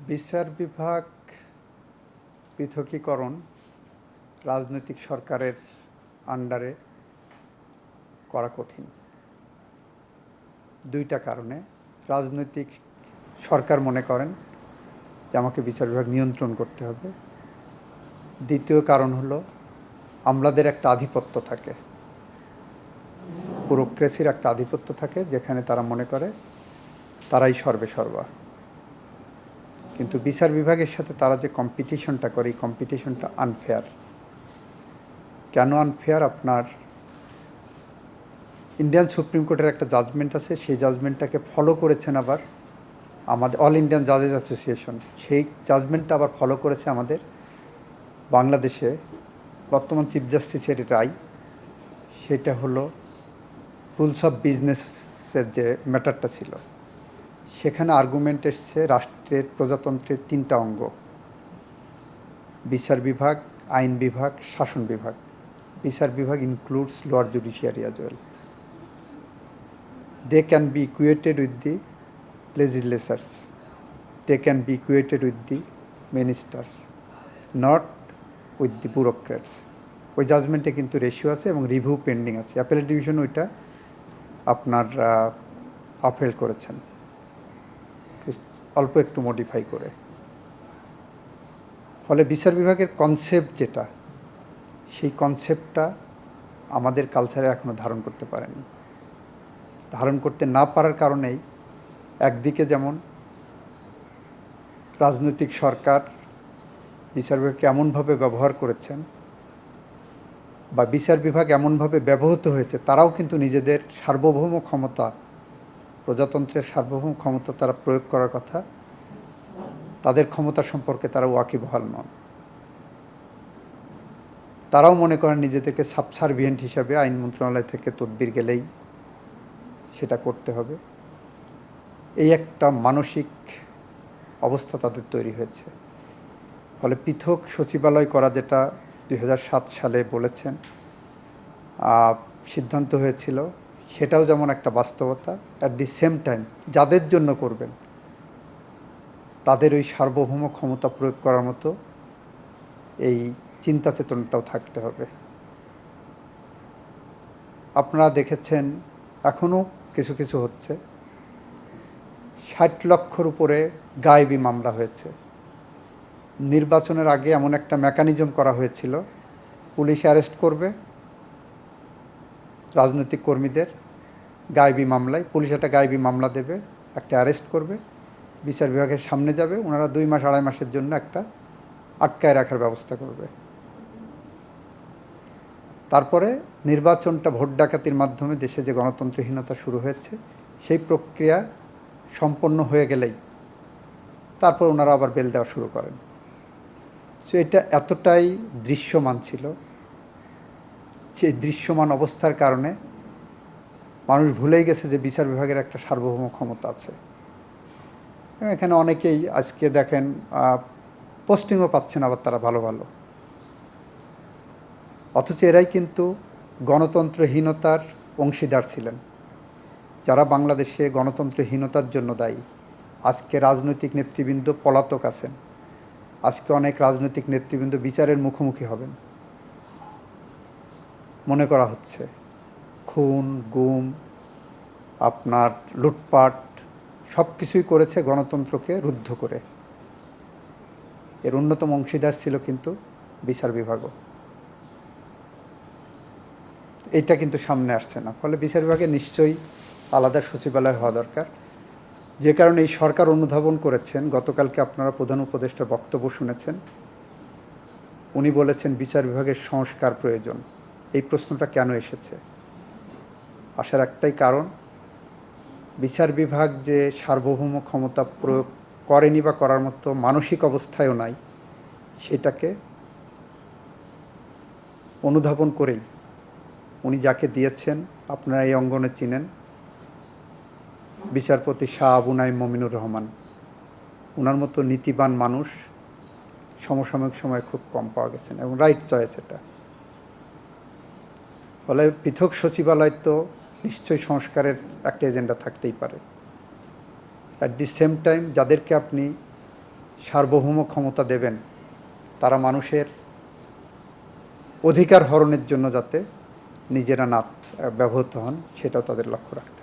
বিচার বিভাগ পৃথকীকরণ রাজনৈতিক সরকারের আন্ডারে করা কঠিন। দুইটা কারণে। রাজনৈতিক সরকার মনে করেন যে আমাকে বিচার বিভাগ নিয়ন্ত্রণ করতে হবে। দ্বিতীয় কারণ হলো আমলাদের একটা আধিপত্য থাকে, ব্যুরোক্রেসির একটা আধিপত্য থাকে, যেখানে তারা মনে করে তারাই সর্বেসর্বা। কিন্তু বিচার বিভাগের সাথে তারা যে কম্পিটিশনটা করে, এই কম্পিটিশনটা আনফেয়ার। কেন আনফেয়ার? আপনার ইন্ডিয়ান সুপ্রিম কোর্টের একটা জাজমেন্ট আছে, সেই জাজমেন্টটাকে ফলো করেছেন আবার আমাদের অল ইন্ডিয়ান জাজেস অ্যাসোসিয়েশন। সেই জাজমেন্টটা আবার ফলো করেছে আমাদের বাংলাদেশে বর্তমান চিফ জাস্টিসের রায়। সেটা হলো রুলস অফ বিজনেসের যে ম্যাটারটা ছিল, সেখানে আর্গুমেন্ট এসছে রাষ্ট্রের প্রজাতন্ত্রের তিনটা অঙ্গ: বিচার বিভাগ, আইন বিভাগ, শাসন বিভাগ। বিচার বিভাগ includes lower judiciary as well. They can be equated with the legislatures, they can be equated with the ministers, not with the bureaucrats. ওই জাজমেন্টে কিন্তু রেশিও আছে এবং রিভিউ পেন্ডিং আছে। অ্যাপেলেট ডিভিশন ওইটা আপনার আপহেল্ড করেছেন অল্প একটু মডিফাই করে। ফলে বিচার বিভাগের কনসেপ্ট যেটা, সেই কনসেপ্টটা আমাদের কালচারে এখনও ধারণ করতে পারেনি। ধারণ করতে না পারার কারণেই একদিকে যেমন রাজনৈতিক সরকার বিচার বিভাগকে এমনভাবে ব্যবহার করেছেন, বা বিচার বিভাগ এমনভাবে ব্যবহৃত হয়েছে, তারাও কিন্তু নিজেদের সার্বভৌম ক্ষমতা, প্রজাতন্ত্রের সার্বভৌম ক্ষমতা তারা প্রয়োগ করার কথা, তাদের ক্ষমতা সম্পর্কে তারা ওয়াকিবহাল নন। তারাও মনে করেন নিজেদেরকে সাবসার্ভিয়েন্ট হিসাবে আইন মন্ত্রণালয় থেকে তদবির গেলেই সেটা করতে হবে। এই একটা মানসিক অবস্থা তাদের তৈরি হয়েছে। ফলে পৃথক সচিবালয় করা, যেটা 2007 সালে বলেছেন সিদ্ধান্ত হয়েছিল, সেটাও যেমন একটা বাস্তবতা। অ্যাট দি সেম টাইম যাদের জন্য করবেন তাদের ওই সার্বভৌম ক্ষমতা প্রয়োগ করার মতো এই চিন্তা চেতনাটাও থাকতে হবে। আপনারা দেখেছেন এখনও কিছু কিছু হচ্ছে। 60 লক্ষর উপরে গায়েবী মামলা হয়েছে। নির্বাচনের আগে এমন একটা মেকানিজম করা হয়েছিল, পুলিশ অ্যারেস্ট করবে রাজনৈতিক কর্মীদের গায়েবী মামলায়, পুলিশ একটা গায়েবী মামলা দেবে, একটা অ্যারেস্ট করবে, বিচার বিভাগের সামনে যাবে, ওনারা 2 মাস 2.5 মাসের জন্য একটা আটকায় রাখার ব্যবস্থা করবে। তারপরে নির্বাচনটা ভোট ডাকাতির মাধ্যমে দেশে যে গণতন্ত্রহীনতা শুরু হয়েছে, সেই প্রক্রিয়া সম্পন্ন হয়ে গেলেই তারপর ওনারা আবার বেল দেওয়া শুরু করেন। সো এটা এতটাই দৃশ্যমান ছিল, সেই দৃশ্যমান অবস্থার কারণে মানুষ ভুলেই গেছে যে বিচার বিভাগের একটা সার্বভৌম ক্ষমতা আছে। এখানে অনেকেই আজকে দেখেন পোস্টিংও পাচ্ছেন আবার তারা ভালো ভালো, অথচ এরাই কিন্তু গণতন্ত্রহীনতার অংশীদার ছিলেন, যারা বাংলাদেশে গণতন্ত্রহীনতার জন্য দায়ী। আজকে রাজনৈতিক নেতৃবৃন্দ পলাতক আছেন, আজকে অনেক রাজনৈতিক নেতৃবৃন্দ বিচারের মুখোমুখি হবেন। মনে করা হচ্ছে খুন, গুম, আপনার লুটপাট সব কিছুই করেছে গণতন্ত্রকে রুদ্ধ করে। এর অন্যতম অংশীদার ছিল কিন্তু বিচার বিভাগও। এইটা কিন্তু সামনে আসছে না। ফলে বিচার বিভাগে নিশ্চয়ই আলাদা সচিবালয় হওয়া দরকার। যে কারণে এই সরকার অনুধাবন করেছেন, গতকালকে আপনারা প্রধান উপদেষ্টার বক্তব্য শুনেছেন, উনি বলেছেন বিচার বিভাগের সংস্কার প্রয়োজন। এই প্রশ্নটা কেন এসেছে? আসার একটাই কারণ, বিচার বিভাগ যে সার্বভৌম ক্ষমতা প্রয়োগ করেনি বা করার মতো মানসিক অবস্থায়ও নাই, সেটাকে অনুধাবন করেই উনি যাকে দিয়েছেন, আপনারা এই অঙ্গনে চিনেন, বিচারপতি শাহ আবু নাঈম মমিনুর রহমান। ওনার মতো নীতিবান মানুষ সমসাময়িক সময়ে খুব কম পাওয়া গেছেন, এবং রাইট চয়েস এটা। ফলে পৃথক সচিবালয় তো নিশ্চয়ই সংস্কারের একটা এজেন্ডা থাকতেই পারে। অ্যাট দি সেম টাইম যাদেরকে আপনি সার্বভৌম ক্ষমতা দেবেন, তারা মানুষের অধিকার হরণের জন্য যাতে নিজেরা না ব্যবহৃত হন, সেটাও তাদের লক্ষ্য রাখতে হবে।